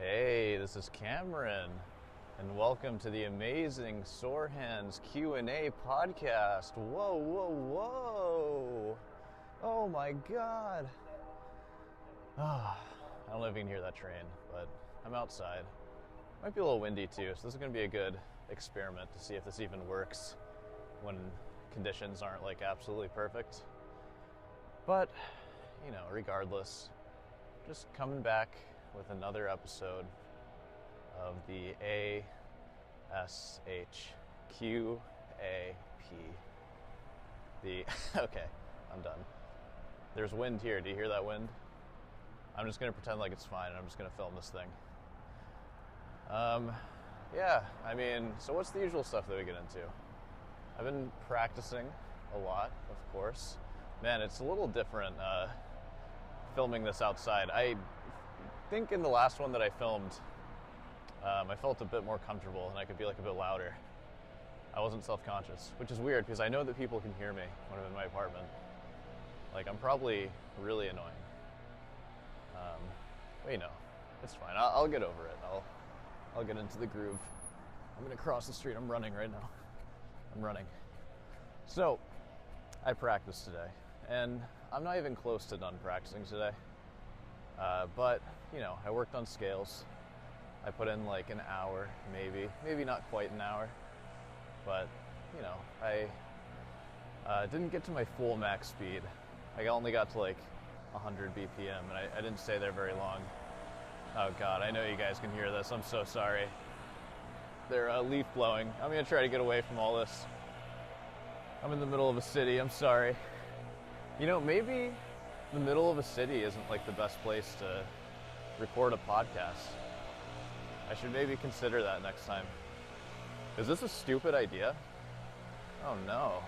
Hey, this is Cameron, and welcome to the amazing Sor Hands Q&A podcast. Whoa, whoa, whoa! Oh my God! I don't know if you can hear that train, but I'm outside. Might be a little windy too, so this is going to be a good experiment to see if this even works when conditions aren't like absolutely perfect. But, regardless, just coming back with another episode of the ASHQAP. Okay, I'm done. There's wind here. Do you hear that wind? I'm just going to pretend like it's fine, and I'm just going to film this thing. So what's the usual stuff that we get into? I've been practicing a lot, of course. Man, it's a little different filming this outside. I think in the last one that I filmed, I felt a bit more comfortable and I could be like a bit louder. I wasn't self-conscious, which is weird because I know that people can hear me when I'm in my apartment. Like, I'm probably really annoying. It's fine. I'll get over it. I'll get into the groove. I'm gonna cross the street. I'm running right now. I'm running. So, I practiced today, and I'm not even close to done practicing today. But I worked on scales. I put in like an hour, maybe not quite an hour, but I didn't get to my full max speed. I only got to like 100 BPM, and I didn't stay there very long. Oh God, I know you guys can hear this. I'm so sorry. They're leaf blowing. I'm gonna try to get away from all this. I'm in the middle of a city. I'm sorry. Maybe the middle of a city isn't like the best place to record a podcast. I should maybe consider that next time. Is this a stupid idea? Oh no.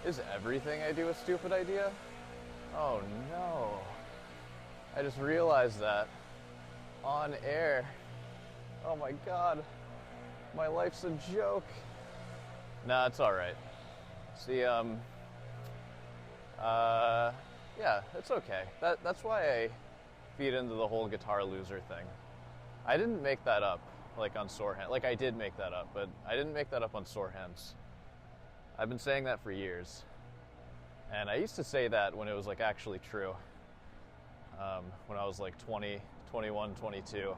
Is everything I do a stupid idea? Oh no. I just realized that on air. Oh my God. My life's a joke. Nah, it's alright. See, it's okay. That's why I feed into the whole guitar loser thing. I didn't make that up, like on Sor Hands. Like, I did make that up, but I didn't make that up on Sor Hands. I've been saying that for years. And I used to say that when it was like actually true. When I was like 20, 21, 22.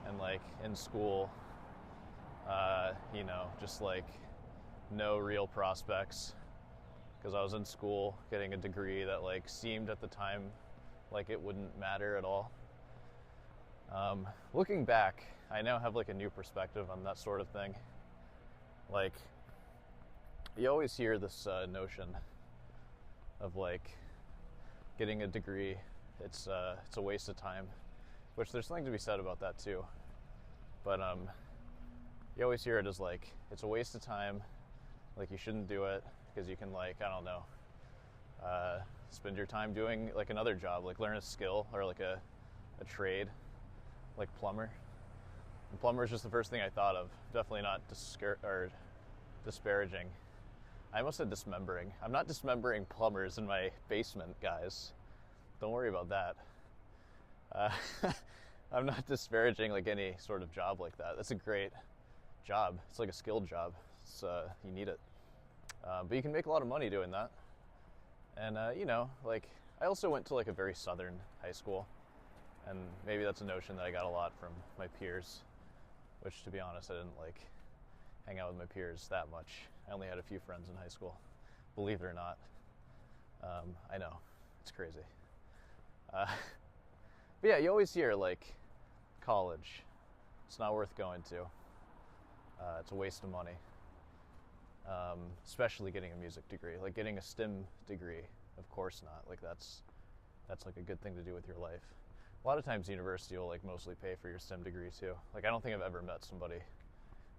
And like in school, just like no real prospects. Because I was in school getting a degree that like seemed at the time like it wouldn't matter at all. Looking back, I now have like a new perspective on that sort of thing. Like, you always hear this notion of like getting a degree, it's a waste of time, which there's something to be said about that too. But you always hear it as like, it's a waste of time, like you shouldn't do it because you can like, I don't know, spend your time doing like another job, like learn a skill or like a trade, like plumber. And plumber is just the first thing I thought of. Definitely not disparaging. I almost said dismembering. I'm not dismembering plumbers in my basement, guys. Don't worry about that. I'm not disparaging like any sort of job like that. That's a great job. It's like a skilled job. You need it. But you can make a lot of money doing that. And, like, I also went to like a very southern high school. And maybe that's a notion that I got a lot from my peers, which, to be honest, I didn't like hang out with my peers that much. I only had a few friends in high school, believe it or not. I know, it's crazy. But yeah, you always hear like college, it's not worth going to. It's a waste of money. Especially getting a music degree, like getting a STEM degree, of course not. Like that's like a good thing to do with your life. A lot of times university will like mostly pay for your STEM degree too. Like, I don't think I've ever met somebody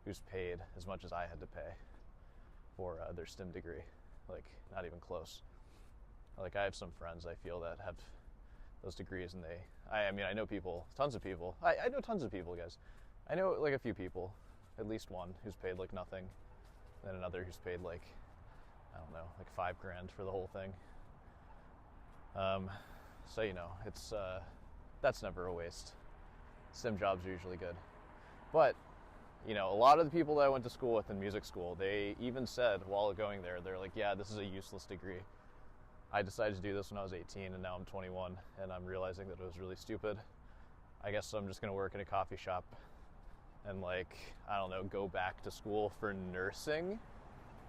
who's paid as much as I had to pay for their STEM degree. Like, not even close. Like, I have some friends I feel that have those degrees, and I know people, tons of people. I know tons of people, guys. I know like a few people, at least one who's paid like nothing, then another who's paid like, I don't know, like $5,000 for the whole thing. So it's that's never a waste. sim jobs are usually good. But, you know, a lot of the people that I went to school with in music school, they even said while going there, they're like, yeah, this is a useless degree. I decided to do this when I was 18 and now I'm 21 and I'm realizing that it was really stupid. I guess I'm just going to work in a coffee shop and, like, I don't know, go back to school for nursing.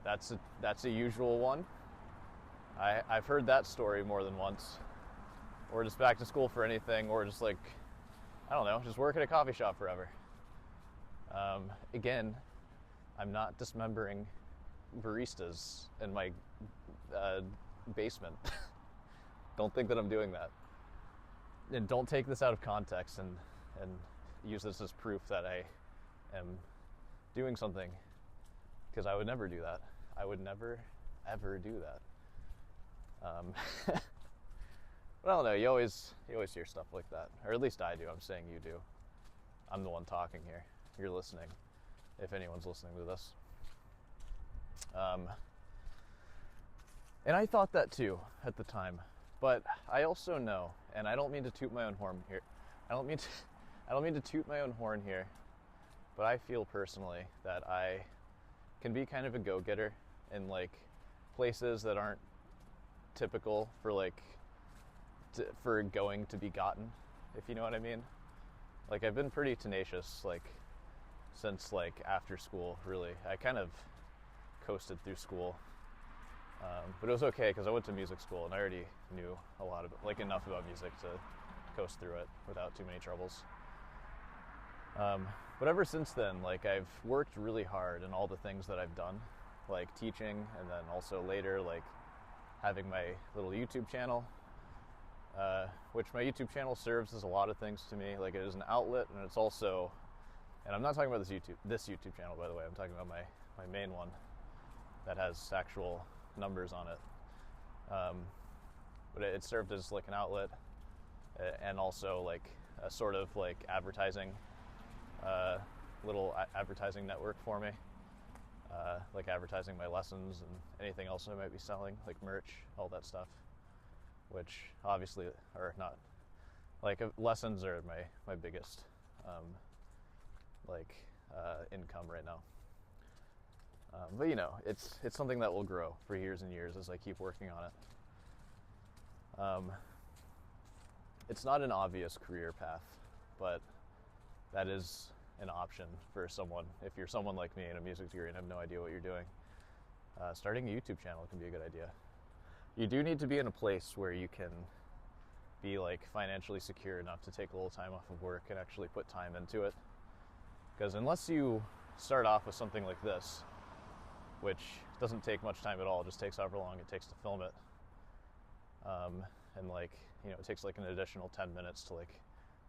That's a usual one. I've heard that story more than once. Or just back to school for anything, or just, like, I don't know, just work at a coffee shop forever. Again, I'm not dismembering baristas in my basement. Don't think that I'm doing that. And don't take this out of context and use this as proof that I am doing something, because I would never do that. I would never, ever do that. But I don't know, you always hear stuff like that. Or at least I do. I'm saying you do. I'm the one talking here. You're listening, if anyone's listening to this. And I thought that too at the time. But I also know, and I don't mean to toot my own horn here. I don't mean to toot my own horn here, but I feel personally that I can be kind of a go-getter in, like, places that aren't typical for, like, for going to be gotten, if you know what I mean. Like, I've been pretty tenacious, like, since, like, after school, really. I kind of coasted through school. But it was okay, because I went to music school and I already knew a lot of, like, enough about music to coast through it without too many troubles. But ever since then, like, I've worked really hard in all the things that I've done, like teaching, and then also later, like, having my little YouTube channel, which my YouTube channel serves as a lot of things to me. Like, it is an outlet, and it's also, and I'm not talking about this YouTube channel, by the way. I'm talking about my main one that has actual numbers on it. But it served as, like, an outlet, and also, like, a sort of, like, advertising, little advertising network for me, like advertising my lessons and anything else I might be selling, like merch, all that stuff, which obviously are not, like, lessons are my biggest income right now. But, you know, it's something that will grow for years and years as I keep working on it. It's not an obvious career path, but that is an option for someone. If you're someone like me in a music degree and have no idea what you're doing, starting a YouTube channel can be a good idea. You do need to be in a place where you can be, like, financially secure enough to take a little time off of work and actually put time into it. Because unless you start off with something like this, which doesn't take much time at all, it just takes however long it takes to film it, and, like, you know, it takes, like, an additional 10 minutes to, like,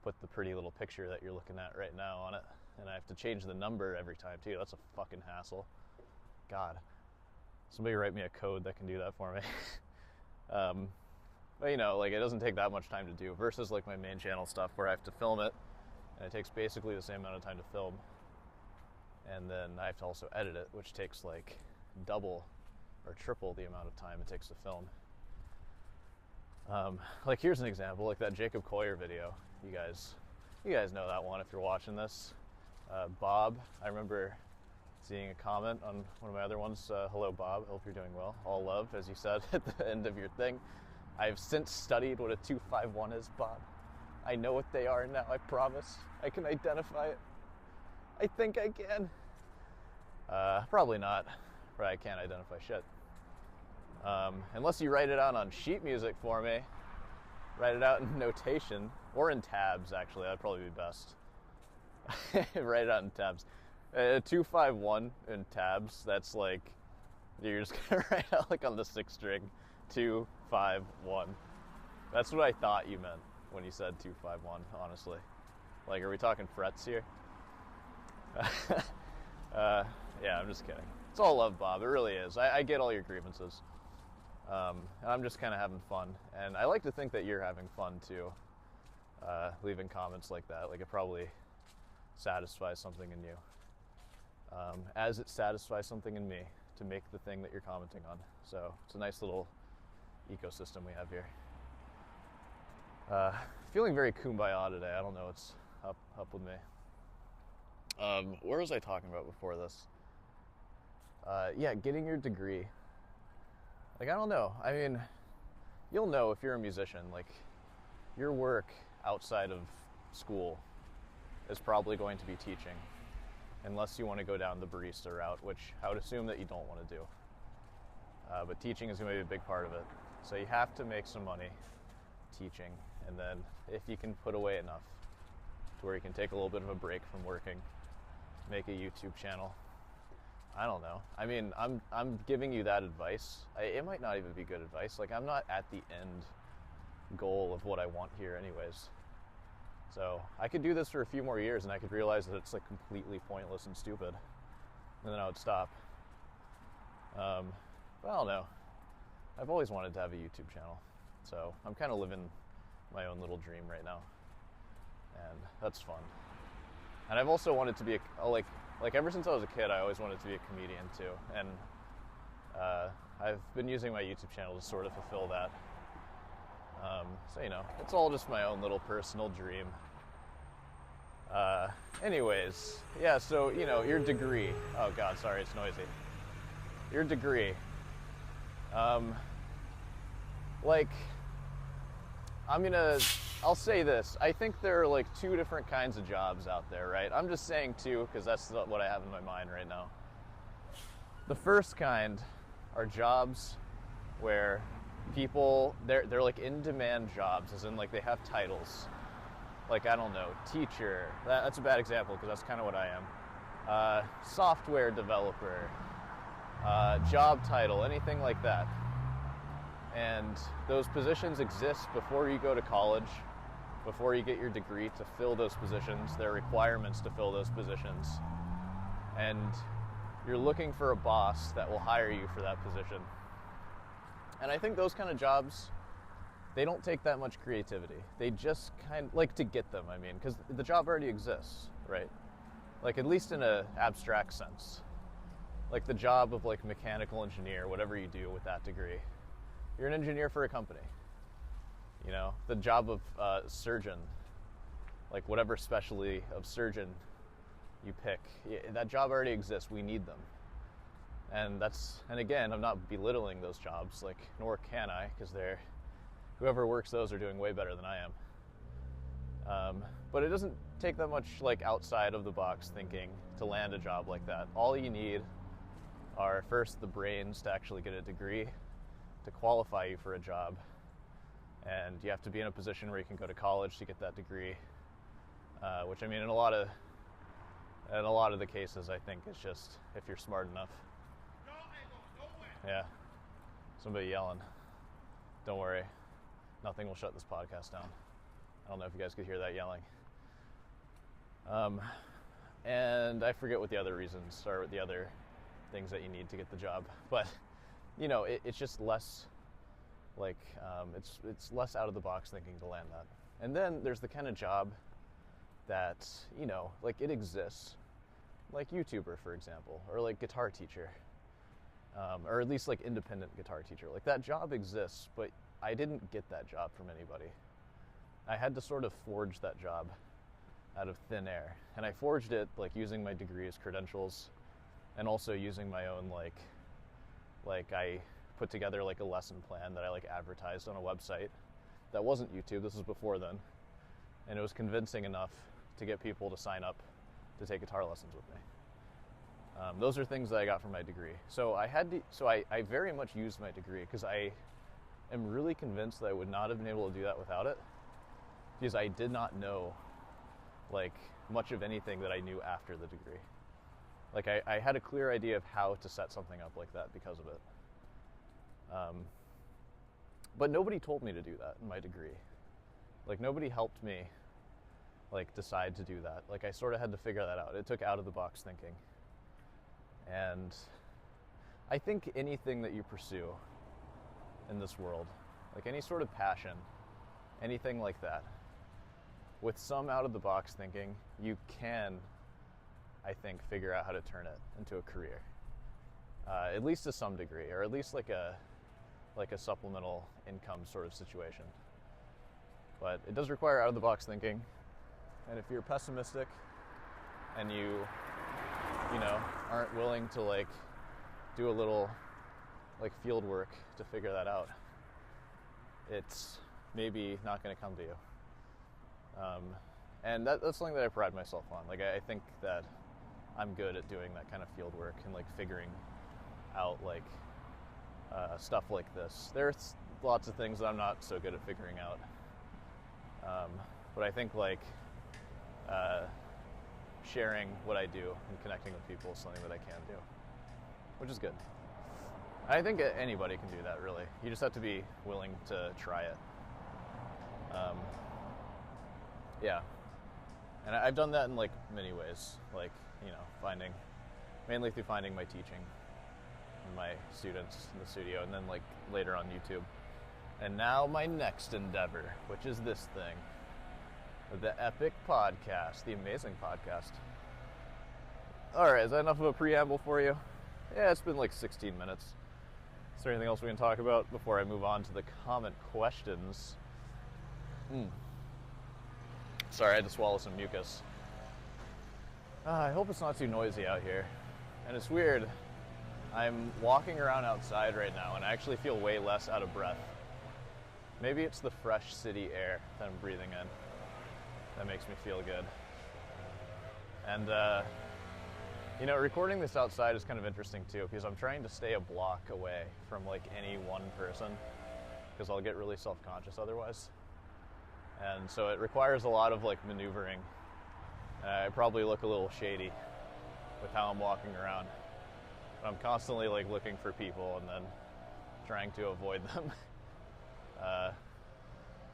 put the pretty little picture that you're looking at right now on it, and I have to change the number every time too. That's a fucking hassle. God, somebody write me a code that can do that for me. But, you know, like, it doesn't take that much time to do versus, like, my main channel stuff where I have to film it, and it takes basically the same amount of time to film, and then I have to also edit it, which takes, like, double or triple the amount of time it takes to film. Like, here's an example, like that Jacob Collier video. You guys know that one if you're watching this. Bob, I remember seeing a comment on one of my other ones. Hello, Bob. Hope you're doing well. All love, as you said at the end of your thing. I've since studied what a 251 is, Bob. I know what they are now, I promise. I can identify it. I think I can. Probably not. Right, I can't identify shit. Unless you write it out on sheet music for me. Write it out in notation, or in tabs, actually. That'd probably be best. Write it out in tabs. 251 in tabs, that's like, you're just gonna write out, like, on the 6th string, 251. That's what I thought you meant when you said 251, honestly. Like, are we talking frets here? Yeah, I'm just kidding. It's all love, Bob. It really is. I get all your grievances. And I'm just kind of having fun. And I like to think that you're having fun, too. Leaving comments like that. Like, it probably satisfies something in you. As it satisfies something in me to make the thing that you're commenting on. So, it's a nice little ecosystem we have here. Feeling very kumbaya today. I don't know what's up with me. Where was I talking about before this? Yeah, getting your degree. Like, I don't know. I mean, you'll know if you're a musician. Like, your work outside of school is probably going to be teaching, unless you want to go down the barista route, which I would assume that you don't want to do. But teaching is going to be a big part of it. So you have to make some money teaching, and then if you can put away enough to where you can take a little bit of a break from working, make a YouTube channel. I don't know. I mean, I'm giving you that advice. It might not even be good advice. Like, I'm not at the end goal of what I want here anyways. So I could do this for a few more years and I could realize that it's like completely pointless and stupid, and then I would stop. But I don't know. I've always wanted to have a YouTube channel, so I'm kind of living my own little dream right now, and that's fun. And I've also wanted to be like ever since I was a kid, I always wanted to be a comedian too, and I've been using my YouTube channel to sort of fulfill that. So, you know, it's all just my own little personal dream. Anyways, yeah, so, you know, your degree. Oh God, sorry, it's noisy. Your degree. Like, I'll say this. I think there are like two different kinds of jobs out there, right? I'm just saying two because that's what I have in my mind right now. The first kind are jobs where people, they're like in-demand jobs, as in like they have titles. Like, I don't know, teacher. That's a bad example because that's kind of what I am. Software developer, job title, anything like that. And those positions exist before you go to college, before you get your degree to fill those positions. There are requirements to fill those positions. And you're looking for a boss that will hire you for that position. And I think those kind of jobs, they don't take that much creativity. They just kind of, like, to get them, I mean, because the job already exists, right? Like, at least in an abstract sense. Like the job of like mechanical engineer, whatever you do with that degree. You're an engineer for a company. You know, the job of surgeon, like whatever specialty of surgeon you pick, that job already exists. We need them. And again, I'm not belittling those jobs, like, nor can I, because whoever works those are doing way better than I am. But it doesn't take that much like outside of the box thinking to land a job like that. All you need are first the brains to actually get a degree to qualify you for a job, and you have to be in a position where you can go to college to get that degree, which, I mean, in a lot of the cases, I think it's just if you're smart enough. Yeah, somebody yelling. Don't worry, nothing will shut this podcast down. I don't know if you guys could hear that yelling. And I forget what the other reasons are, what the other things that you need to get the job, but you know, it's just less like it's less out of the box thinking to land that. And then there's the kind of job that, you know, like it exists, like YouTuber, for example, or like guitar teacher, or at least like independent guitar teacher. Like that job exists, but I didn't get that job from anybody. I had to sort of forge that job out of thin air, and I forged it like using my degree as credentials, and also using my own like I put together like a lesson plan that I like advertised on a website that wasn't YouTube. This was before then, and it was convincing enough to get people to sign up to take guitar lessons with me. Those are things that I got from my degree. So I very much used my degree because I am really convinced that I would not have been able to do that without it, because I did not know like much of anything that I knew after the degree. Like I had a clear idea of how to set something up like that because of it. But nobody told me to do that in my degree. Like nobody helped me like decide to do that. Like I sort of had to figure that out. It took out of the box thinking. And I think anything that you pursue in this world, like any sort of passion, anything like that, with some out of the box thinking, you can, I think, figure out how to turn it into a career, at least to some degree, or at least like a supplemental income sort of situation. But it does require out of the box thinking, And if you're pessimistic and you know, aren't willing to like do a little like field work to figure that out, it's maybe not going to come to you. And that's something that I pride myself on. Like I think that I'm good at doing that kind of field work and like figuring out like stuff like this. There's lots of things that I'm not so good at figuring out. But I think like sharing what I do and connecting with people is something that I can do, which is good. I think anybody can do that, really. You just have to be willing to try it. Yeah. And I've done that in like many ways, like, you know, mainly through finding my teaching and my students in the studio, and then like later on YouTube. And now my next endeavor, which is this thing, the epic podcast, the amazing podcast. All right, is that enough of a preamble for you? Yeah, it's been like 16 minutes. Is there anything else we can talk about before I move on to the comment questions? Sorry, I had to swallow some mucus. I hope it's not too noisy out here. And it's weird. I'm walking around outside right now and I actually feel way less out of breath. Maybe it's the fresh city air that I'm breathing in that makes me feel good. And, you know, recording this outside is kind of interesting too, because I'm trying to stay a block away from like any one person, because I'll get really self-conscious otherwise. And so it requires a lot of like maneuvering. I probably look a little shady with how I'm walking around. But I'm constantly like looking for people and then trying to avoid them.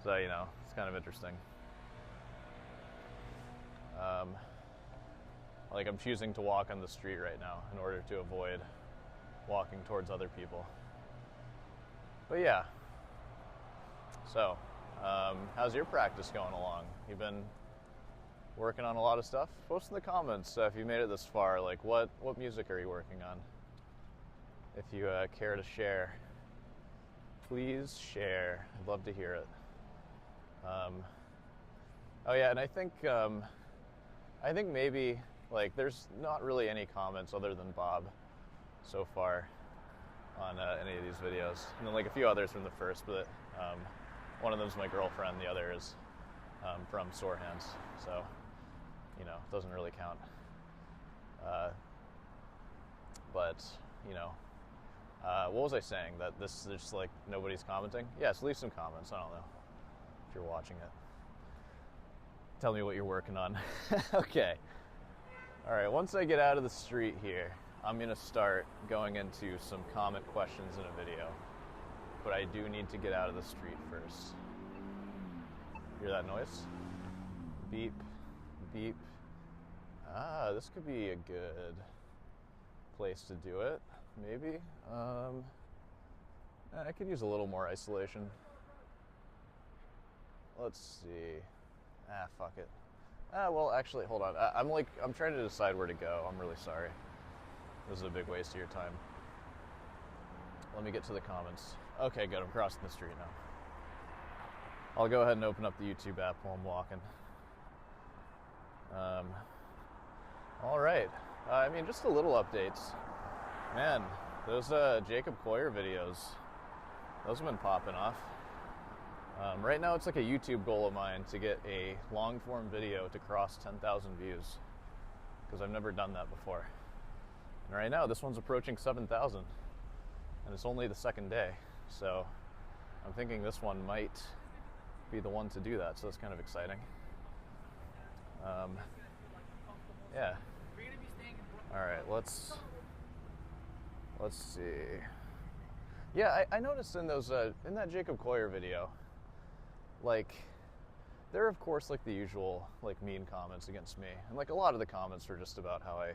So, you know, it's kind of interesting. Like I'm choosing to walk on the street right now in order to avoid walking towards other people. But yeah. So, how's your practice going along? You've been working on a lot of stuff? Post in the comments if you made it this far. Like, what music are you working on? If you care to share, please share. I'd love to hear it. Oh yeah, and I think maybe like there's not really any comments other than Bob so far on any of these videos, and then like a few others from the first, but one of them's my girlfriend, the other is from Sor Hands, so you know, it doesn't really count. But you know, what was I saying? That this is just like nobody's commenting? Yes, leave some comments. I don't know if you're watching it. Tell me what you're working on. Okay. All right, once I get out of the street here, I'm going to start going into some comment questions in a video. But I do need to get out of the street first. Hear that noise? Beep, beep. Ah, this could be a good place to do it, maybe. I could use a little more isolation. Let's see. Ah, fuck it. Well, actually, hold on. I'm trying to decide where to go. I'm really sorry. This is a big waste of your time. Let me get to the comments. Okay, good. I'm crossing the street now. I'll go ahead and open up the YouTube app while I'm walking. All right. I mean, just a little updates. Man, those Jacob Coyer videos, those have been popping off. Right now it's like a YouTube goal of mine to get a long form video to cross 10,000 views, because I've never done that before. And right now this one's approaching 7,000 and it's only the second day. So I'm thinking this one might be the one to do that. So that's kind of exciting. Yeah. All right, let's see. Yeah, I noticed in those in that Jacob Coyer video, like, there are of course like the usual like mean comments against me, and like a lot of the comments are just about how I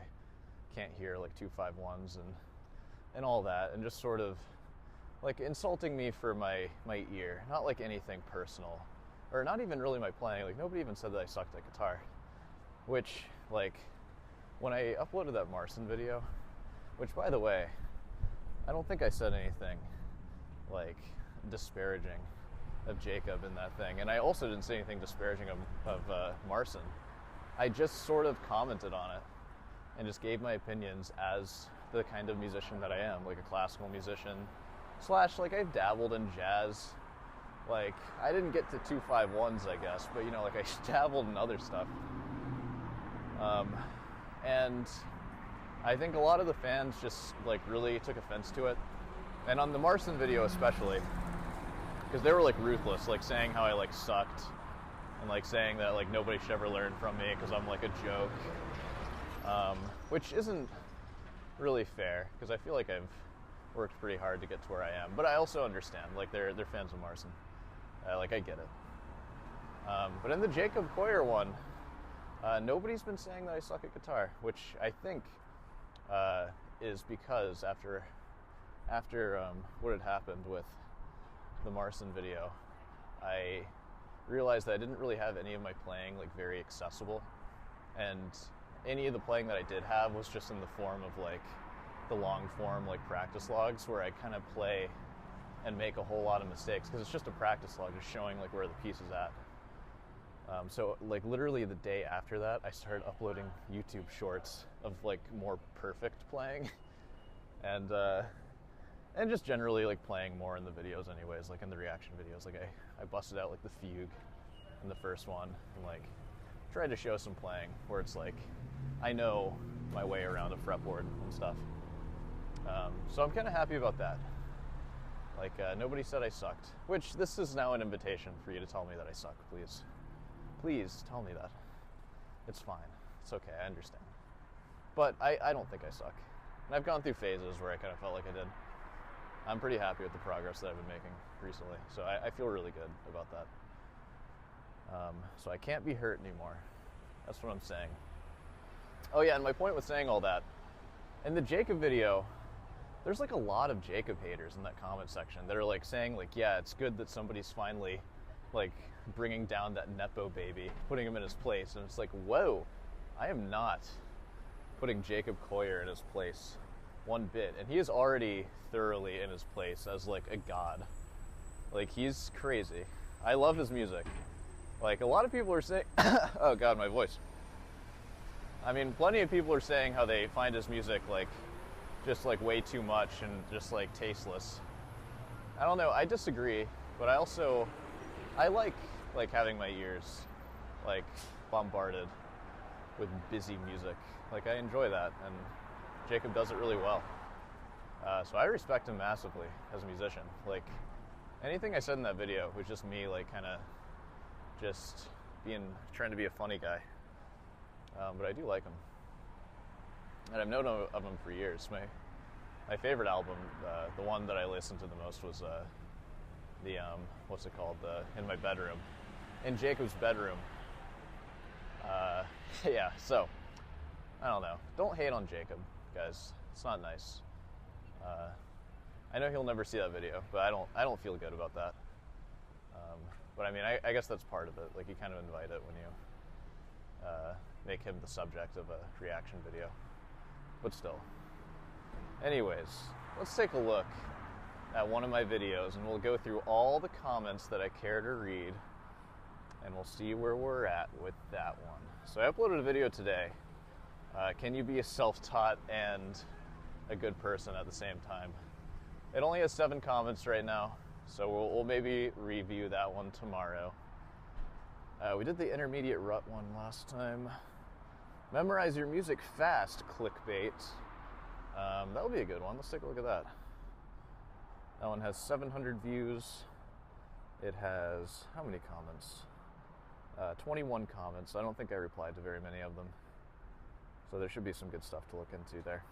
can't hear like 251s and all that, and just sort of like insulting me for my ear, not like anything personal, or not even really my playing. Like nobody even said that I sucked at guitar, which like when I uploaded that Marson video, which by the way, I don't think I said anything like disparaging of Jacob in that thing, and I also didn't say anything disparaging of Marson I just sort of commented on it and just gave my opinions as the kind of musician that I am, like a classical musician slash, like, I've dabbled in jazz. Like, I didn't get to 2-5-1s, I guess, but, you know, like, I dabbled in other stuff. And I think a lot of the fans just, like, really took offense to it. And on the Marson video especially, because they were, like, ruthless, like, saying how I, like, sucked, and, like, saying that, like, nobody should ever learn from me because I'm, like, a joke. Which isn't really fair, because I feel like I've worked pretty hard to get to where I am. But I also understand, like, they're fans of Marson. Like, I get it. But in the Jacob Coyer one, nobody's been saying that I suck at guitar, which I think is because after what had happened with the Marson video, I realized that I didn't really have any of my playing, like, very accessible, and any of the playing that I did have was just in the form of, like, the long form, like, practice logs, where I kind of play and make a whole lot of mistakes, because it's just a practice log just showing, like, where the piece is at. So, like, literally the day after that, I started uploading YouTube shorts of, like, more perfect playing, and just generally, like, playing more in the videos anyways, like in the reaction videos. Like, I busted out, like, the fugue in the first one, and, like, tried to show some playing where it's like I know my way around a fretboard and stuff. So I'm kind of happy about that. Like, nobody said I sucked, which this is now an invitation for you to tell me that I suck, please. Please tell me that. It's fine. It's okay. I understand. But I don't think I suck. And I've gone through phases where I kind of felt like I did. I'm pretty happy with the progress that I've been making recently. So I feel really good about that. So I can't be hurt anymore. That's what I'm saying. Oh yeah, and my point with saying all that, in the Jacob video, there's, like, a lot of Jacob haters in that comment section that are, like, saying, like, yeah, it's good that somebody's finally, like, bringing down that Nepo baby, putting him in his place. And it's like, whoa, I am not putting Jacob Coyer in his place one bit. And he is already thoroughly in his place as, like, a god. Like, he's crazy. I love his music. Like, a lot of people are saying, oh god, my voice. I mean, plenty of people are saying how they find his music, like, just, like, way too much and just, like, tasteless. I don't know, I disagree, but I like having my ears, like, bombarded with busy music. Like, I enjoy that, and Jacob does it really well. So I respect him massively as a musician. Like, anything I said in that video was just me, like, kind of just trying to be a funny guy. But I do like him. And I've known of him for years. My favorite album, the one that I listened to the most, was what's it called? In My Bedroom. In Jacob's bedroom. Yeah, so, I don't know. Don't hate on Jacob, guys. It's not nice. I know he'll never see that video, but I don't feel good about that. But I mean, I guess that's part of it. Like, you kind of invite it when you make him the subject of a reaction video. But still. Anyways, let's take a look at one of my videos, and we'll go through all the comments that I care to read, and we'll see where we're at with that one. So I uploaded a video today. Can you be a self-taught and a good person at the same time? It only has 7 comments right now, so we'll maybe review that one tomorrow. We did the intermediate rut one last time. Memorize your music fast, clickbait. That'll be a good one. Let's take a look at that. That one has 700 views. It has, how many comments? 21 comments. I don't think I replied to very many of them. So there should be some good stuff to look into there.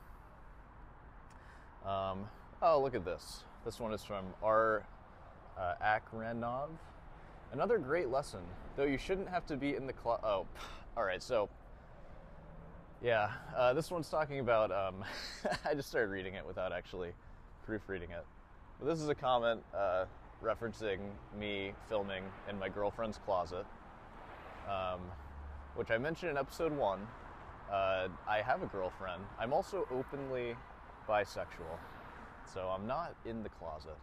Oh, look at this. This one is from R. Akranov. Another great lesson, though you shouldn't have to be in the class. Oh, all right, so, yeah, this one's talking about, I just started reading it without actually proofreading it. But this is a comment referencing me filming in my girlfriend's closet, which I mentioned in episode 1. I have a girlfriend. I'm also openly bisexual, so I'm not in the closet,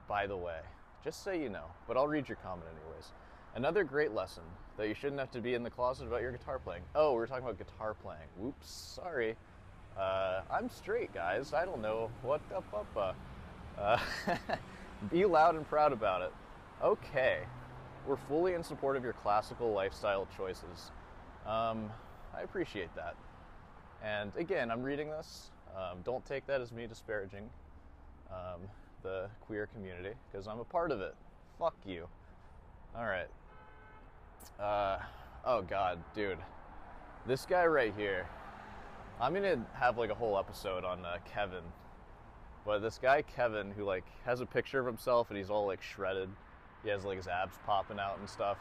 by the way. Just so you know, but I'll read your comment anyways. Another great lesson that you shouldn't have to be in the closet about your guitar playing. Oh, we're talking about guitar playing. Whoops, sorry. I'm straight, guys. I don't know what the papa. Be loud and proud about it. Okay, we're fully in support of your classical lifestyle choices. I appreciate that. And again, I'm reading this. Don't take that as me disparaging the queer community, because I'm a part of it. Fuck you. All right. Oh God, dude. This guy right here. I'm gonna have like a whole episode on Kevin. But this guy Kevin, who like has a picture of himself and he's all like shredded. He has like his abs popping out and stuff.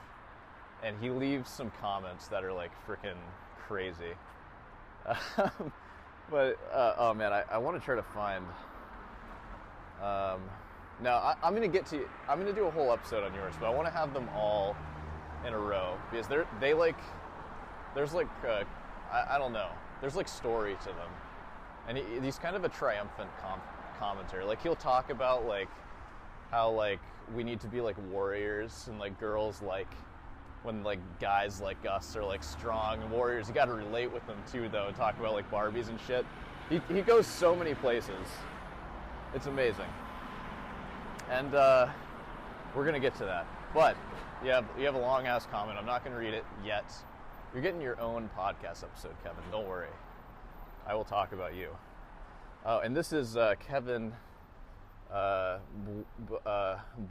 And he leaves some comments that are like freaking crazy. But oh man, I want to try to find. Now I'm gonna get to. I'm gonna do a whole episode on yours, but I want to have them all in a row because they like. There's like I don't know. There's like story to them, and he's kind of a triumphant commenter. Like he'll talk about like how like we need to be like warriors and like girls like when like guys like us are like strong and warriors. You got to relate with them too, though. And talk about like Barbies and shit. He goes so many places. It's amazing. And we're gonna get to that. But you have a long ass comment. I'm not gonna read it yet. You're getting your own podcast episode, Kevin. Don't worry. I will talk about you. Oh, and this is Kevin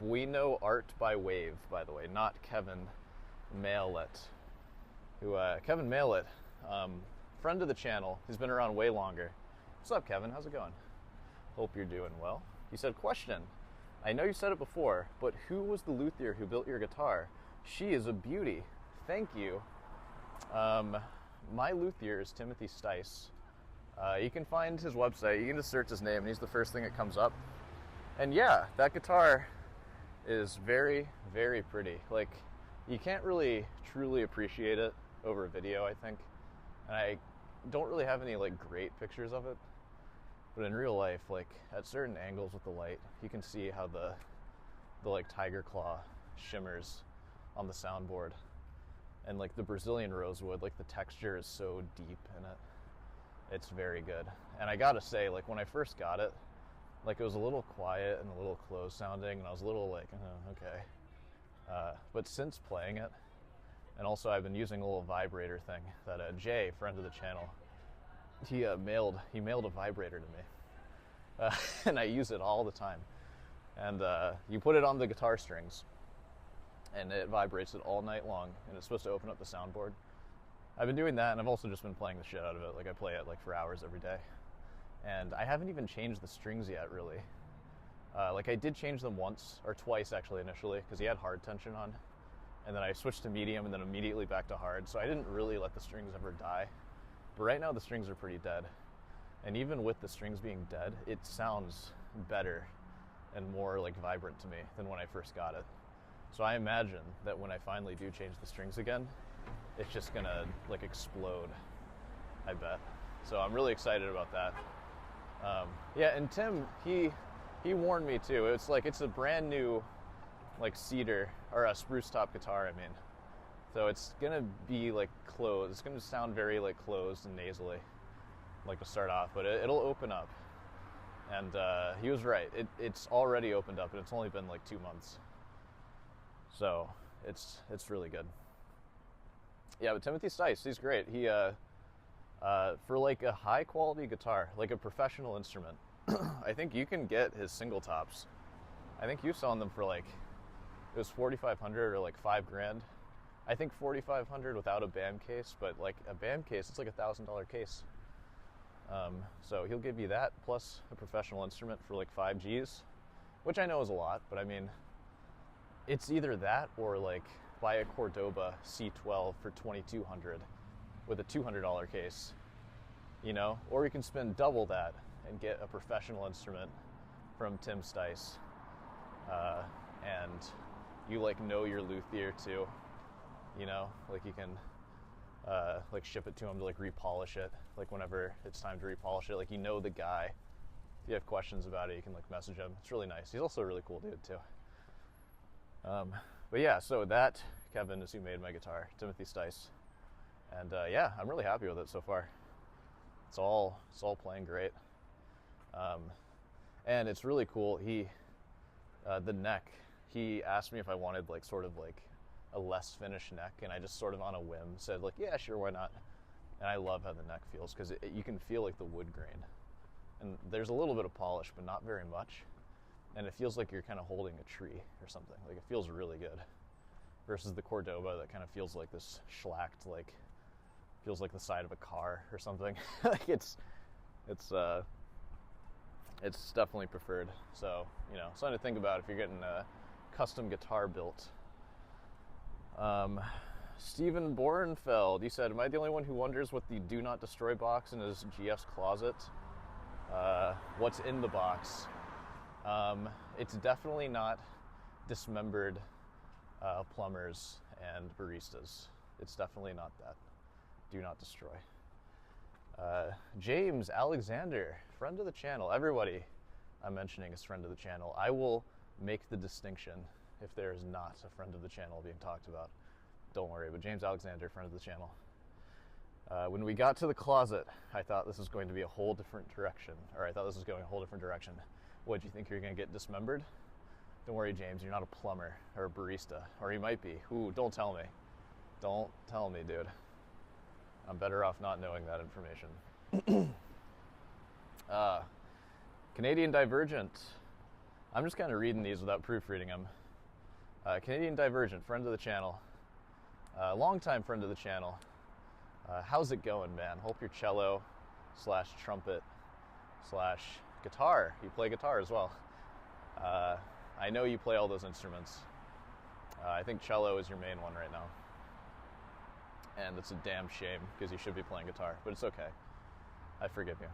Bueno Art by Wave, by the way, not Kevin Maillet. Kevin Maillet, friend of the channel. He's been around way longer. What's up, Kevin? How's it going? Hope you're doing well. He said, question. I know you said it before, but who was the luthier who built your guitar? She is a beauty. Thank you. My luthier is Timothy Stice. You can find his website. You can just search his name, and he's the first thing that comes up. And yeah, that guitar is very, very pretty. Like, you can't really truly appreciate it over a video, I think. And I don't really have any like great pictures of it. But in real life, like at certain angles with the light, you can see how the like tiger claw shimmers on the soundboard. And like the Brazilian rosewood, like the texture is so deep in it. It's very good. And I gotta say, like when I first got it, like it was a little quiet and a little close sounding, and I was a little like, oh, okay. But since playing it, and also I've been using a little vibrator thing that Jay, friend of the channel, he mailed a vibrator to me, and I use it all the time. And you put it on the guitar strings, and it vibrates it all night long, and it's supposed to open up the soundboard. I've been doing that, and I've also just been playing the shit out of it. Like I play it like for hours every day, and I haven't even changed the strings yet, really. Like I did change them once or twice actually initially because he had hard tension on, and then I switched to medium and then immediately back to hard. So I didn't really let the strings ever die. But right now the strings are pretty dead, and even with the strings being dead, it sounds better and more like vibrant to me than when I first got it. So I imagine that when I finally do change the strings again, it's just gonna like explode, I bet. So I'm really excited about that. Yeah, and Tim, he warned me too. It's like it's a brand new like cedar or a spruce top guitar, I mean. So it's gonna be like closed. It's gonna sound very like closed and nasally, like to start off, but it'll open up. And he was right. It's already opened up, and it's only been like 2 months. So it's really good. Yeah, but Timothy Stice, he's great. He for like a high quality guitar, like a professional instrument, I think you can get his single tops. I think you saw them for like it was $4,500 or like $5,000. I think $4,500 without a BAM case, but like a BAM case, it's like $1,000 case. So he'll give you that plus a professional instrument for like 5 G's, which I know is a lot, but I mean, it's either that or like buy a Cordoba C12 for $2,200 with a $200 case, you know, or you can spend double that and get a professional instrument from Tim Stice, and you like know your luthier too, you know, like you can like ship it to him to like repolish it, like whenever it's time to repolish it, like you know the guy. If you have questions about it, you can like message him. It's really nice. He's also a really cool dude too. But yeah, so that Kevin is who made my guitar, Timothy Stice. And yeah, I'm really happy with it so far. It's all playing great. And it's really cool. The neck, he asked me if I wanted like sort of like a less finished neck, and I just sort of on a whim said like, yeah, sure, why not? And I love how the neck feels, because you can feel like the wood grain. And there's a little bit of polish, but not very much. And it feels like you're kind of holding a tree or something. Like, it feels really good. Versus the Cordoba that kind of feels like this shellacked, like, feels like the side of a car or something. Like, it's definitely preferred. So, you know, something to think about if you're getting a custom guitar built. Stephen Borenfeld, he said, am I the only one who wonders what the Do Not Destroy box in his GF's closet? What's in the box? It's definitely not dismembered plumbers and baristas. It's definitely not that. Do not destroy. James Alexander, friend of the channel. Everybody I'm mentioning is friend of the channel. I will make the distinction if there is not a friend of the channel being talked about. Don't worry, but James Alexander, friend of the channel. When we got to the closet, I thought this was going to be a whole different direction, or I thought this was going a whole different direction. What, do you think you're going to get dismembered? Don't worry, James, you're not a plumber or a barista, or you might be. Ooh, don't tell me. Don't tell me, dude. I'm better off not knowing that information. Canadian Divergent. I'm just kind of reading these without proofreading them. Canadian Divergent, friend of the channel. Longtime friend of the channel. How's it going, man? Hope your cello / trumpet / guitar. You play guitar as well. I know you play all those instruments. I think cello is your main one right now. And it's a damn shame, because you should be playing guitar, but it's okay. I forgive you.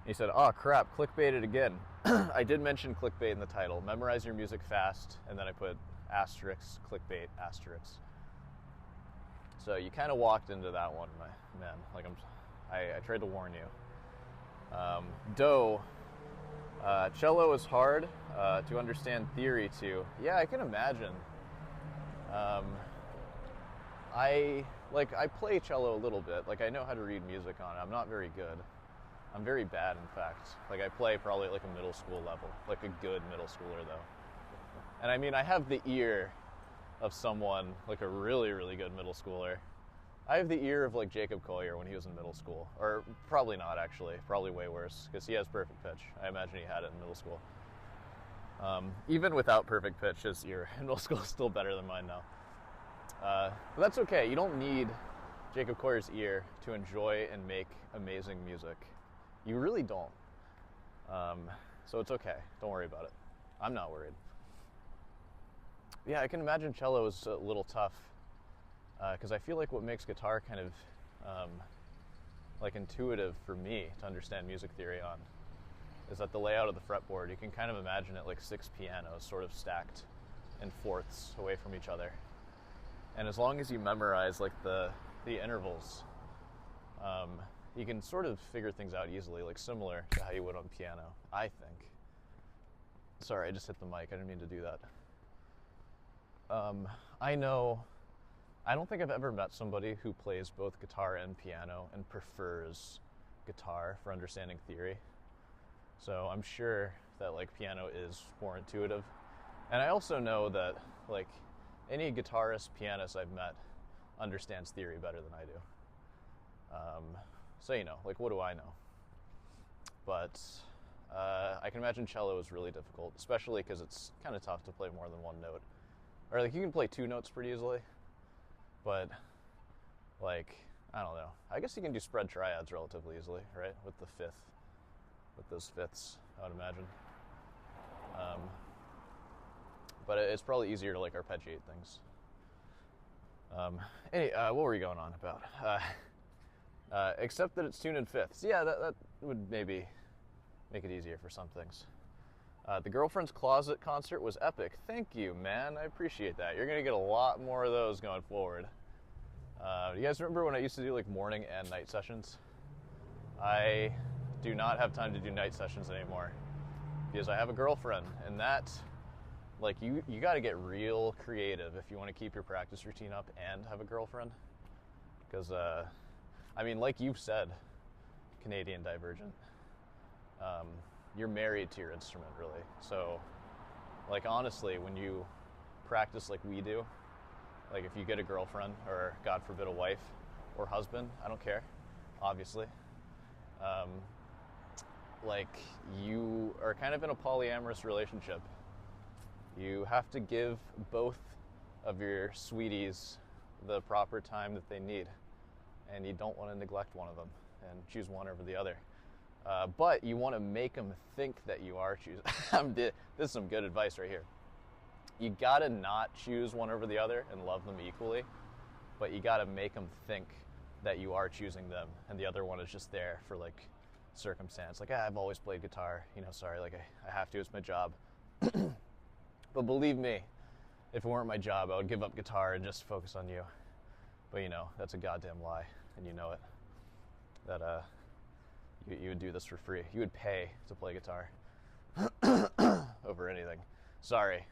He said, oh crap, clickbaited again. I did mention clickbait in the title. Memorize your music fast, and then I put asterisk, clickbait, asterisk. So you kind of walked into that one, my man. Like I tried to warn you. Doe, cello is hard to understand theory too. Yeah, I can imagine. I play cello a little bit. Like, I know how to read music on it. I'm not very good. I'm very bad, in fact. Like, I play probably at like a middle school level, like a good middle schooler though. And I mean, I have the ear of someone like a really, really good middle schooler. I have the ear of like Jacob Collier when he was in middle school, or probably not actually, probably way worse, because he has perfect pitch. I imagine he had it in middle school. Even without perfect pitch, his ear in middle school is still better than mine now. But that's okay. You don't need Jacob Collier's ear to enjoy and make amazing music. You really don't. So it's okay. Don't worry about it. I'm not worried. Yeah, I can imagine cello is a little tough, because I feel like what makes guitar kind of like intuitive for me to understand music theory on is that the layout of the fretboard, you can kind of imagine it like 6 pianos sort of stacked in fourths away from each other. And as long as you memorize like the intervals, you can sort of figure things out easily, like similar to how you would on piano, I think. Sorry, I just hit the mic. I didn't mean to do that. I don't think I've ever met somebody who plays both guitar and piano and prefers guitar for understanding theory. So I'm sure that like piano is more intuitive. And I also know that like any guitarist, pianist I've met understands theory better than I do. So, you know, like, what do I know? But I can imagine cello is really difficult, especially because it's kind of tough to play more than one note. Or, like, you can play 2 notes pretty easily, but, like, I don't know. I guess you can do spread triads relatively easily, right? With those fifths, I would imagine. But it's probably easier to, like, arpeggiate things. What were we going on about? Except that it's tuned in fifths. Yeah, that would maybe make it easier for some things. The Girlfriend's Closet concert was epic. Thank you, man. I appreciate that. You're going to get a lot more of those going forward. You guys remember when I used to do like morning and night sessions? I do not have time to do night sessions anymore because I have a girlfriend, and that like you got to get real creative if you want to keep your practice routine up and have a girlfriend. Because, I mean, like you've said, Canadian Divergent, you're married to your instrument, really. So, like, honestly, when you practice like we do, like if you get a girlfriend or, God forbid, a wife or husband, I don't care, obviously, like you are kind of in a polyamorous relationship. You have to give both of your sweeties the proper time that they need, and you don't want to neglect one of them and choose one over the other. But you want to make them think that you are choosing. This is some good advice right here. You gotta not choose one over the other and love them equally, but you gotta make them think that you are choosing them and the other one is just there for like circumstance. Like, I've always played guitar, sorry, like I have to, it's my job. But believe me, if it weren't my job, I would give up guitar and just focus on you. But that's a goddamn lie, and you know it. That you would do this for free. You would pay to play guitar over anything. Sorry.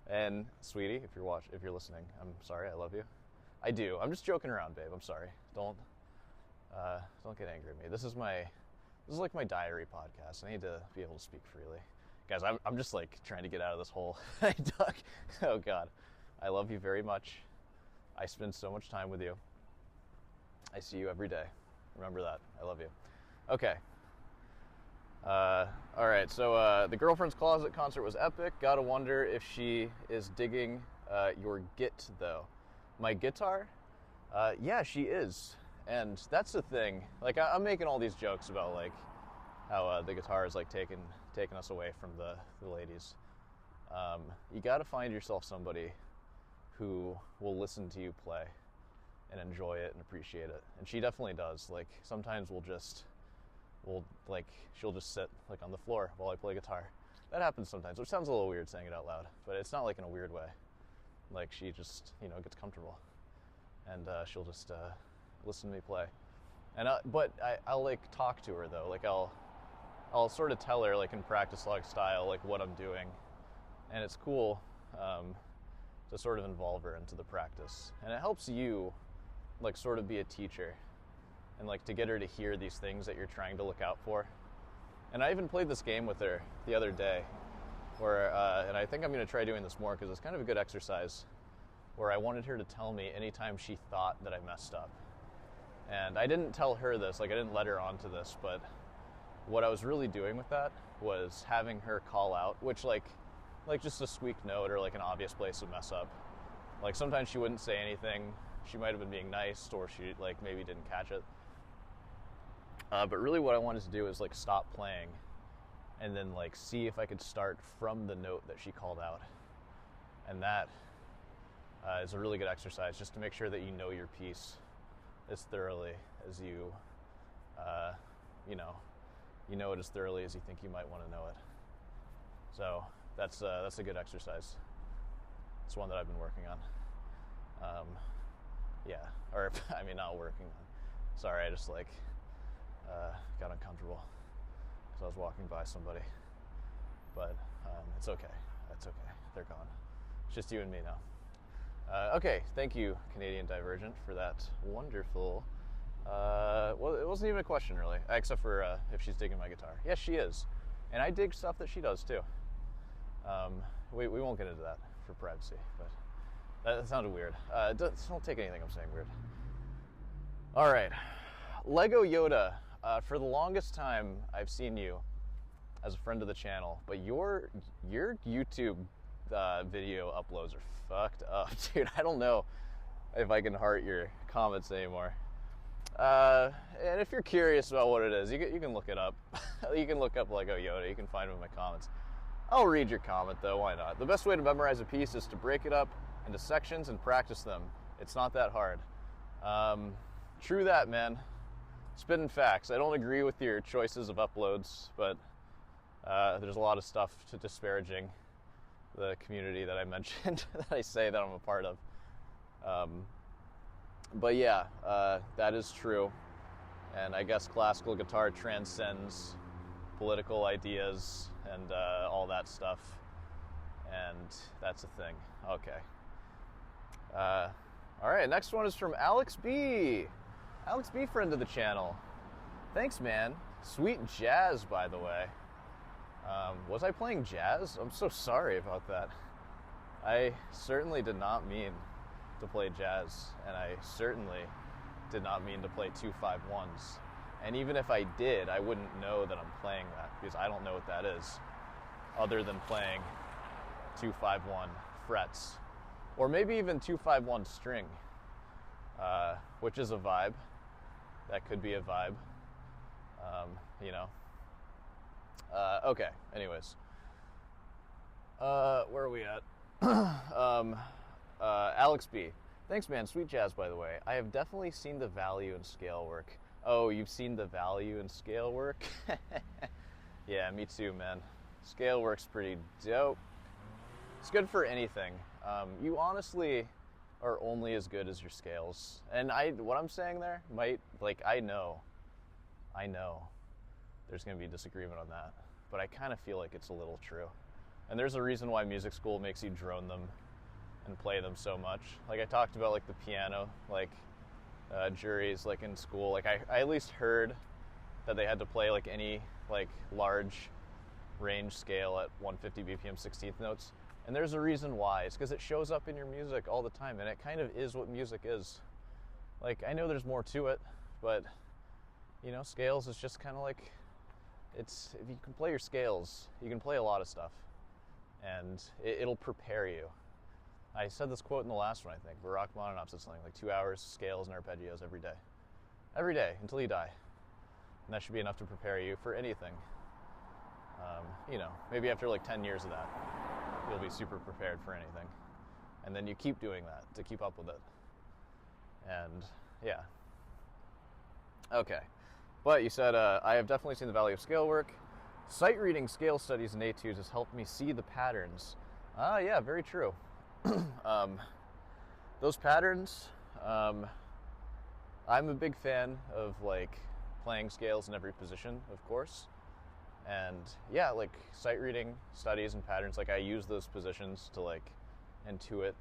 And sweetie, if you're listening, I'm sorry. I love you. I do. I'm just joking around, babe. I'm sorry. Don't get angry at me. This is like my diary podcast. I need to be able to speak freely. Guys, I'm just like trying to get out of this hole I dug. Oh God. I love you very much. I spend so much time with you. I see you every day. Remember that. I love you. Okay. All right. So the Girlfriend's Closet concert was epic. Gotta wonder if she is digging your git though. My guitar? Yeah, she is. And that's the thing. Like I'm making all these jokes about like how the guitar is like taking us away from the ladies. You got to find yourself somebody who will listen to you play and enjoy it and appreciate it. And she definitely does. Like sometimes she'll just sit like on the floor while I play guitar. That happens sometimes, which sounds a little weird saying it out loud, but it's not like in a weird way. Like she just, gets comfortable and she'll just listen to me play. And but I'll like talk to her though. Like I'll sort of tell her like in practice log style like what I'm doing, and it's cool to sort of involve her into the practice, and it helps you like sort of be a teacher and like to get her to hear these things that you're trying to look out for. And I even played this game with her the other day where and I think I'm going to try doing this more because it's kind of a good exercise, where I wanted her to tell me anytime she thought that I messed up. And I didn't tell her this, like I didn't let her onto this, but what I was really doing with that was having her call out, which like just a squeak note or like an obvious place to mess up. Like sometimes she wouldn't say anything. She might have been being nice, or she like maybe didn't catch it. But really what I wanted to do is like stop playing and then like see if I could start from the note that she called out. And that is a really good exercise just to make sure that you know your piece as thoroughly as you know it as thoroughly as you think you might want to know it. So that's a good exercise. It's one that I've been working on. Or I mean, not working on. Sorry, I just like got uncomfortable because I was walking by somebody. But it's okay. That's okay. They're gone. It's just you and me now. Okay, thank you, Canadian Divergent, for that wonderful. Well, it wasn't even a question really, except for if she's digging my guitar. Yes, she is, and I dig stuff that she does too. We won't get into that for privacy, but that sounded weird. Don't take anything I'm saying weird. All right, Lego Yoda. For the longest time, I've seen you as a friend of the channel, but your YouTube video uploads are fucked up, dude. I don't know if I can heart your comments anymore. And if you're curious about what it is, you can look it up. You can look up Lego Yoda. You can find them in my comments. I'll read your comment though. Why not? The best way to memorize a piece is to break it up into sections and practice them. It's not that hard. True that, man. Spitting facts. I don't agree with your choices of uploads, but there's a lot of stuff to disparaging the community that I mentioned that I say that I'm a part of. But yeah, that is true. And I guess classical guitar transcends political ideas and all that stuff. and that's a thing. Okay. All right, next one is from Alex B. Alex B, friend of the channel. Thanks, man. Sweet jazz, by the way. Was I playing jazz? I'm so sorry about that. I certainly did not mean to play jazz, and I certainly did not mean to play 2-5-1s. And even if I did, I wouldn't know that I'm playing that, because I don't know what that is, other than playing 2-5-1 frets, or maybe even 2-5-1 string, which is a vibe. That could be a vibe, you know. Okay, anyways. Where are we at? Alex B. Thanks, man. Sweet jazz, by the way. I have definitely seen the value in scale work. Oh, you've seen the value in scale work? Yeah, me too, man. Scale work's pretty dope. It's good for anything. You honestly are only as good as your scales. And what I'm saying there might, like, I know there's going to be disagreement on that, but I kind of feel like it's a little true. And there's a reason why music school makes you drone them and play them so much. Like I talked about, like the piano, like juries, like in school. Like I at least heard that they had to play like any like large range scale at 150 BPM 16th notes. And there's a reason why. It's because it shows up in your music all the time, and it kind of is what music is. Like I know there's more to it, but you know, scales is just kind of like, it's, if you can play your scales, you can play a lot of stuff, and it'll prepare you. I said this quote in the last one, I think. Barak Mononov said something like 2 hours, scales, and arpeggios every day. Every day, until you die. And that should be enough to prepare you for anything. You know, maybe after like 10 years of that, you'll be super prepared for anything. And then you keep doing that to keep up with it. And, yeah. Okay. But you said, I have definitely seen the value of scale work. Sight reading scale studies and etudes has helped me see the patterns. Yeah, very true. Those patterns, I'm a big fan of like playing scales in every position, of course. And yeah, like sight reading studies and patterns, like I use those positions to like intuit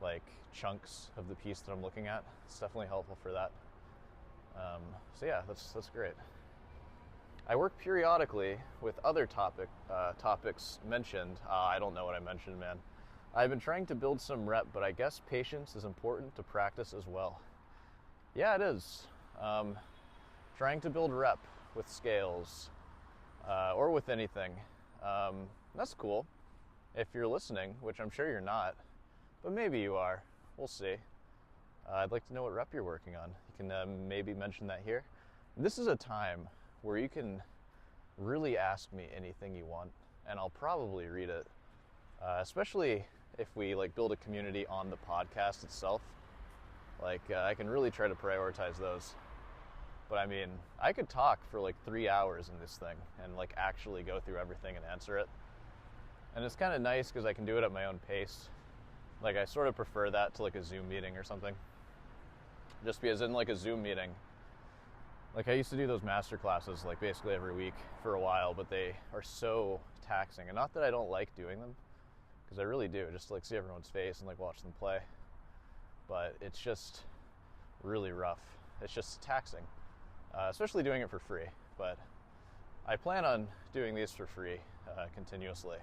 like chunks of the piece that I'm looking at. It's definitely helpful for that. So yeah, that's great. I work periodically with other topics mentioned. I don't know what I mentioned, man. I've been trying to build some rep, but I guess patience is important to practice as well. Yeah, it is. Trying to build rep with scales, or with anything. That's cool. If you're listening, which I'm sure you're not, but maybe you are. We'll see. I'd like to know what rep you're working on. You can maybe mention that here. This is a time where you can really ask me anything you want, and I'll probably read it. Especially if we like build a community on the podcast itself. Like I can really try to prioritize those. But I mean, I could talk for like 3 hours in this thing and like actually go through everything and answer it. And it's kind of nice because I can do it at my own pace. Like I sort of prefer that to like a Zoom meeting or something. Just because in like a Zoom meeting, like I used to do those master classes like basically every week for a while, but they are so taxing. And not that I don't like doing them, because I really do, just to like see everyone's face and like watch them play. But it's just really rough. It's just taxing, especially doing it for free. But I plan on doing these for free continuously.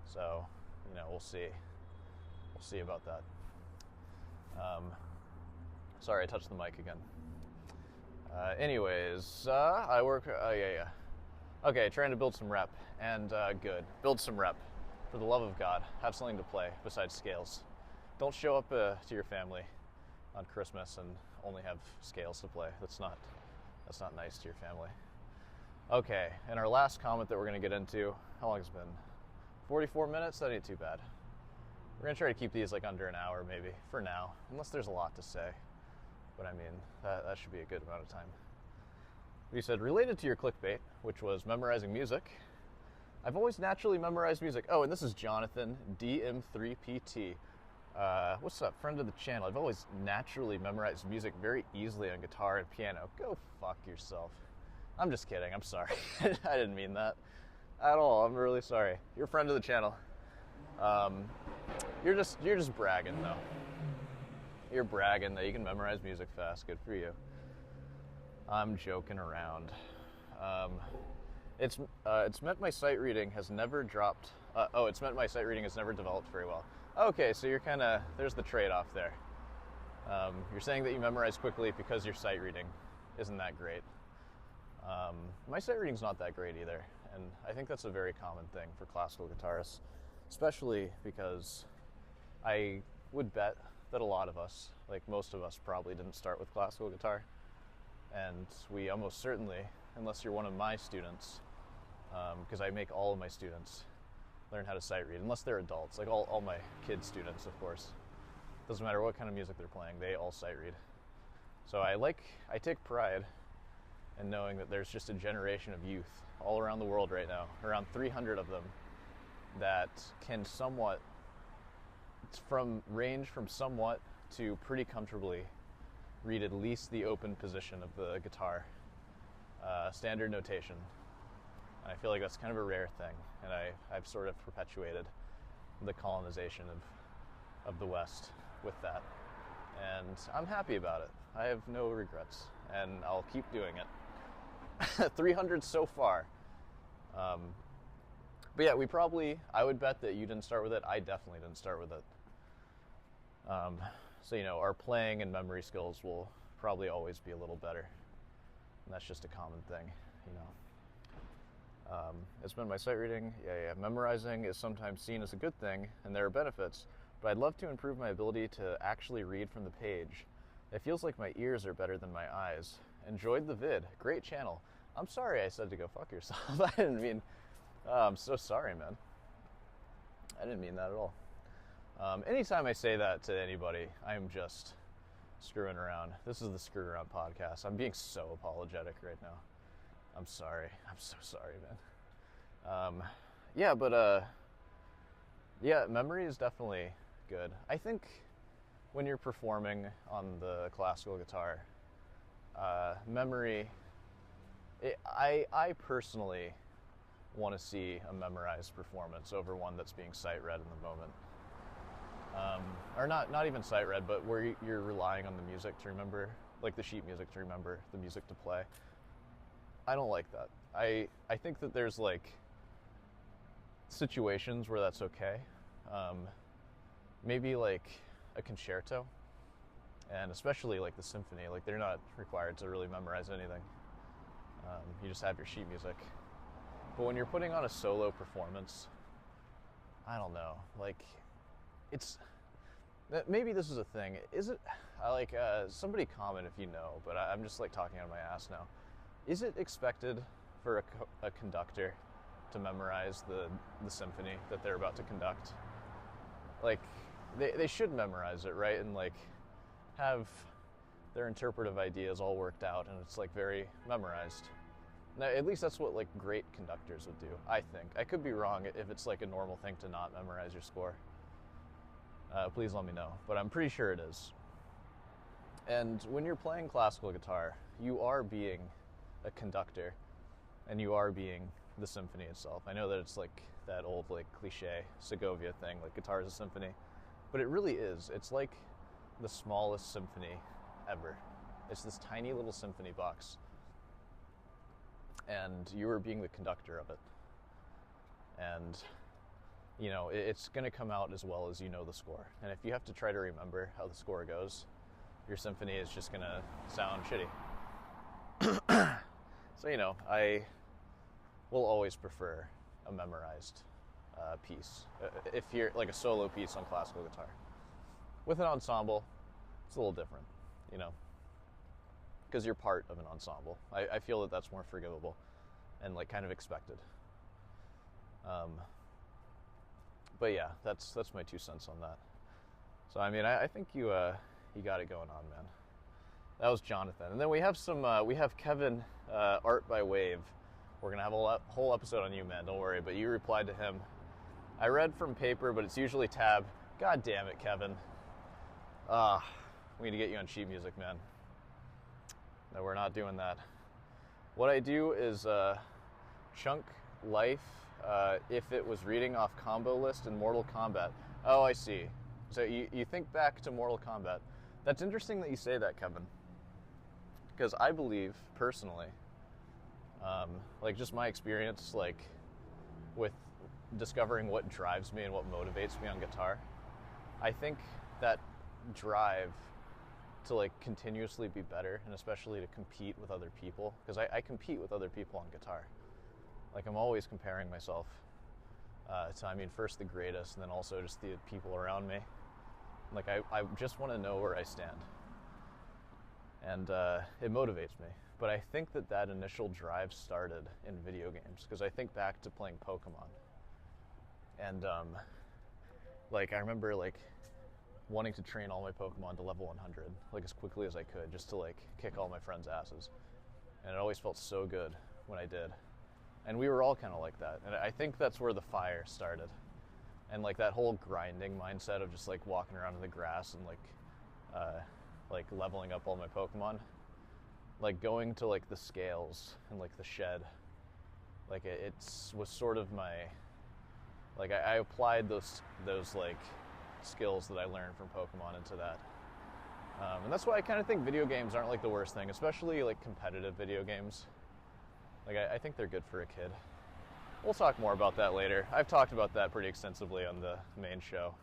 So, you know, we'll see. We'll see about that. Sorry, I touched the mic again. Anyways, I work, yeah. Okay, trying to build some rep, and good. Build some rep. For the love of God, have something to play besides scales. Don't show up to your family on Christmas and only have scales to play. That's not nice to your family. Okay, and our last comment that we're going to get into, how long has it been? 44 minutes? That ain't too bad. We're going to try to keep these like under an hour maybe, for now, unless there's a lot to say. But I mean, that should be a good amount of time. We said, related to your clickbait, which was memorizing music, I've always naturally memorized music. Oh, and this is Jonathan, DM3PT. What's up, friend of the channel? I've always naturally memorized music very easily on guitar and piano. Go fuck yourself. I'm just kidding. I'm sorry. I didn't mean that at all. I'm really sorry. You're a friend of the channel. Um, you're just bragging though. You're bragging that you can memorize music fast. Good for you. I'm joking around. It's meant my sight reading has never dropped. It's meant my sight reading has never developed very well. Okay, so you're kind of, there's the trade-off there. You're saying that you memorize quickly because your sight reading isn't that great. My sight reading's not that great either, and I think that's a very common thing for classical guitarists, especially because I would bet that a lot of us, like most of us, probably didn't start with classical guitar, and we almost certainly, unless you're one of my students, because I make all of my students learn how to sight read, unless they're adults, like all my kid students, of course. Doesn't matter what kind of music they're playing, they all sight read. So I take pride in knowing that there's just a generation of youth all around the world right now, around 300 of them, that can range from somewhat to pretty comfortably read at least the open position of the guitar, standard notation. And I feel like that's kind of a rare thing, and I've sort of perpetuated the colonization of the West with that. And I'm happy about it. I have no regrets, and I'll keep doing it. 300 so far. But yeah, I would bet that you didn't start with it. I definitely didn't start with it. So, our playing and memory skills will probably always be a little better. And that's just a common thing, It's been my sight reading. Yeah. Memorizing is sometimes seen as a good thing, and there are benefits, but I'd love to improve my ability to actually read from the page. It feels like my ears are better than my eyes. Enjoyed the vid. Great channel. I'm sorry I said to go fuck yourself. I didn't mean... I'm so sorry, man. I didn't mean that at all. Anytime I say that to anybody, I'm just screwing around. This is the Screw Around podcast. I'm being so apologetic right now. I'm sorry. I'm so sorry, man. Memory is definitely good. I think when you're performing on the classical guitar, memory... I personally want to see a memorized performance over one that's being sight read in the moment. Or not even sight read, but where you're relying on the music to remember, like the sheet music to remember the music to play. I don't like that. I think that there's like situations where that's okay. Maybe like a concerto, and especially like the symphony, like they're not required to really memorize anything. You just have your sheet music. But when you're putting on a solo performance, I don't know, like, maybe this is a thing. Is it, somebody comment if you know, but I'm just like talking out of my ass now. Is it expected for a conductor to memorize the symphony that they're about to conduct? Like, they should memorize it, right? And like, have their interpretive ideas all worked out, and it's like very memorized. Now, at least that's what like great conductors would do, I think. I could be wrong if it's like a normal thing to not memorize your score. Please let me know, but I'm pretty sure it is. And when you're playing classical guitar, you are being a conductor, and you are being the symphony itself. I know that it's like that old like cliche Segovia thing, like guitar is a symphony, but it really is. It's like the smallest symphony ever. It's this tiny little symphony box, and you are being the conductor of it. And it's going to come out as well as you know the score. And if you have to try to remember how the score goes, your symphony is just going to sound shitty. So, I will always prefer a memorized piece. If you're like a solo piece on classical guitar. With an ensemble, it's a little different, because you're part of an ensemble. I feel that that's more forgivable and like kind of expected. But yeah, that's my 2 cents on that. So I mean, I think you got it going on, man. That was Jonathan, and then we have we have Kevin, Art by Wave. We're gonna have a whole episode on you, man. Don't worry. But you replied to him. I read from paper, but it's usually tab. God damn it, Kevin. We need to get you on sheet music, man. No, we're not doing that. What I do is chunk life if it was reading off combo list in Mortal Kombat. Oh, I see. So you think back to Mortal Kombat. That's interesting that you say that, Kevin. Because I believe, personally, like just my experience, like with discovering what drives me and what motivates me on guitar, I think that drive to like continuously be better, and especially to compete with other people, because I compete with other people on guitar. Like I'm always comparing myself to, I mean, first the greatest, and then also just the people around me. Like I just want to know where I stand, and it motivates me. But I think that initial drive started in video games, because I think back to playing Pokemon, and like I remember like wanting to train all my Pokemon to level 100 like as quickly as I could, just to like kick all my friends' asses, and it always felt so good when I did. And we were all kind of like that, and I think that's where the fire started, and like that whole grinding mindset of just like walking around in the grass and like leveling up all my Pokemon, like going to like the scales and like the shed, like it was sort of my, like I applied those like skills that I learned from Pokemon into that. And that's why I kind of think video games aren't like the worst thing, especially like competitive video games. Like I think they're good for a kid. We'll talk more about that later. I've talked about that pretty extensively on the main show.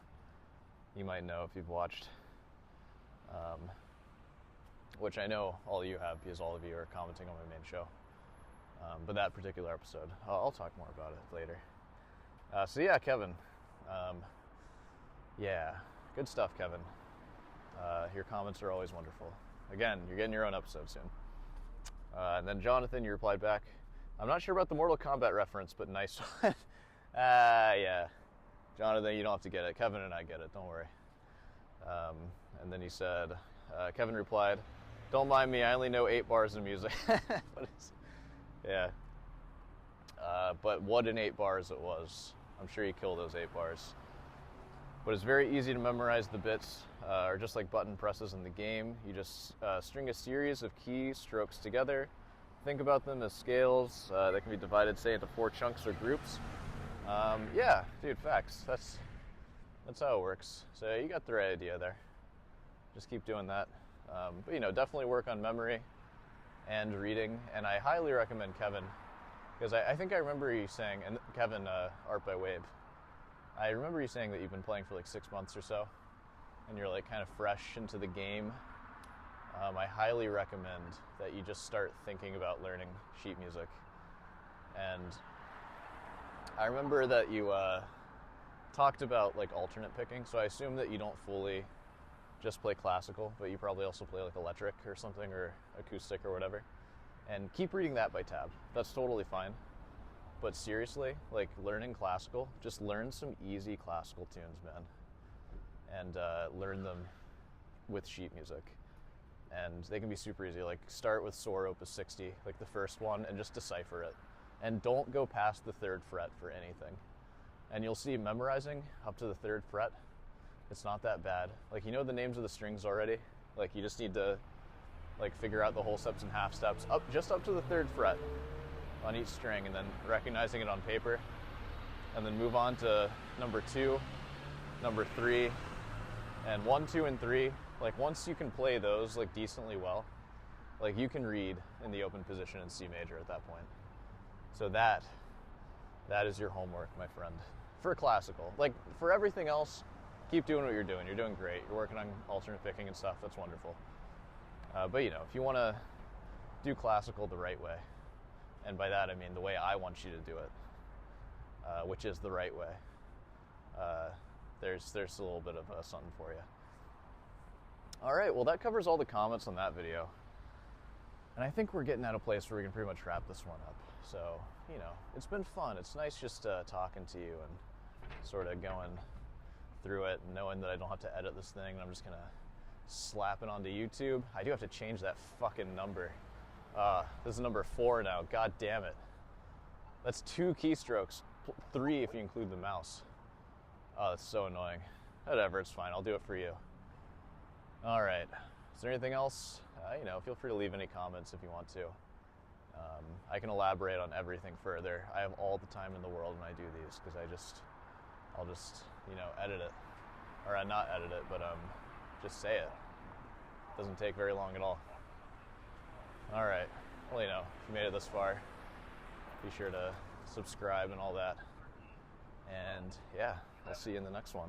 You might know if you've watched. Which I know all of you have, because all of you are commenting on my main show. But that particular episode, I'll talk more about it later. So yeah, Kevin. Yeah, good stuff, Kevin. Your comments are always wonderful. Again, you're getting your own episode soon. And then Jonathan, you replied back, I'm not sure about the Mortal Kombat reference, but nice one. Yeah. Jonathan, you don't have to get it. Kevin and I get it, don't worry. And then he said, Kevin replied, don't mind me, I only know 8 bars of music. Yeah. But what an 8 bars it was. I'm sure you killed those 8 bars. But it's very easy to memorize. The bits are just like button presses in the game. You just string a series of key strokes together. Think about them as scales that can be divided, say, into 4 chunks or groups. Yeah, dude, facts. That's how it works. So you got the right idea there. Just keep doing that. But you know, definitely work on memory and reading. And I highly recommend Kevin, because I think I remember you saying, and Kevin, Art by Wave, I remember you saying that you've been playing for like 6 months or so, and you're like kind of fresh into the game. I highly recommend that you just start thinking about learning sheet music. And I remember that you talked about like alternate picking, so I assume that you don't fully just play classical, but you probably also play like electric or something, or acoustic or whatever. And keep reading that by tab. That's totally fine. But seriously, like learning classical, just learn some easy classical tunes, man. And learn them with sheet music. And they can be super easy. Like start with Sor Opus 60, like the first one, and just decipher it. And don't go past the 3rd fret for anything. And you'll see memorizing up to the 3rd fret, it's not that bad. Like, you know the names of the strings already? Like, you just need to like figure out the whole steps and half steps just up to the 3rd fret on each string, and then recognizing it on paper, and then move on to number 2, number 3, and 1, 2, and 3. Like once you can play those like decently well, like you can read in the open position in C major at that point. So that is your homework, my friend, for classical. Like for everything else, keep doing what you're doing. You're doing great. You're working on alternate picking and stuff. That's wonderful. But you know, if you want to do classical the right way, and by that I mean the way I want you to do it, which is the right way, there's a little bit of something for you. All right, well that covers all the comments on that video. And I think we're getting at a place where we can pretty much wrap this one up. So, you know, it's been fun. It's nice just talking to you and sort of going through it and knowing that I don't have to edit this thing, and I'm just gonna slap it onto YouTube. I do have to change that fucking number. This is number 4 now. God damn it. That's 2 keystrokes, 3 if you include the mouse. Oh, that's so annoying. Whatever, it's fine. I'll do it for you. All right. Is there anything else? You know, feel free to leave any comments if you want to. I can elaborate on everything further. I have all the time in the world when I do these because I'll just, edit it. Or not edit it, but just say it. Doesn't take very long at all. All right. Well, if you made it this far, be sure to subscribe and all that. And yeah, I'll see you in the next one.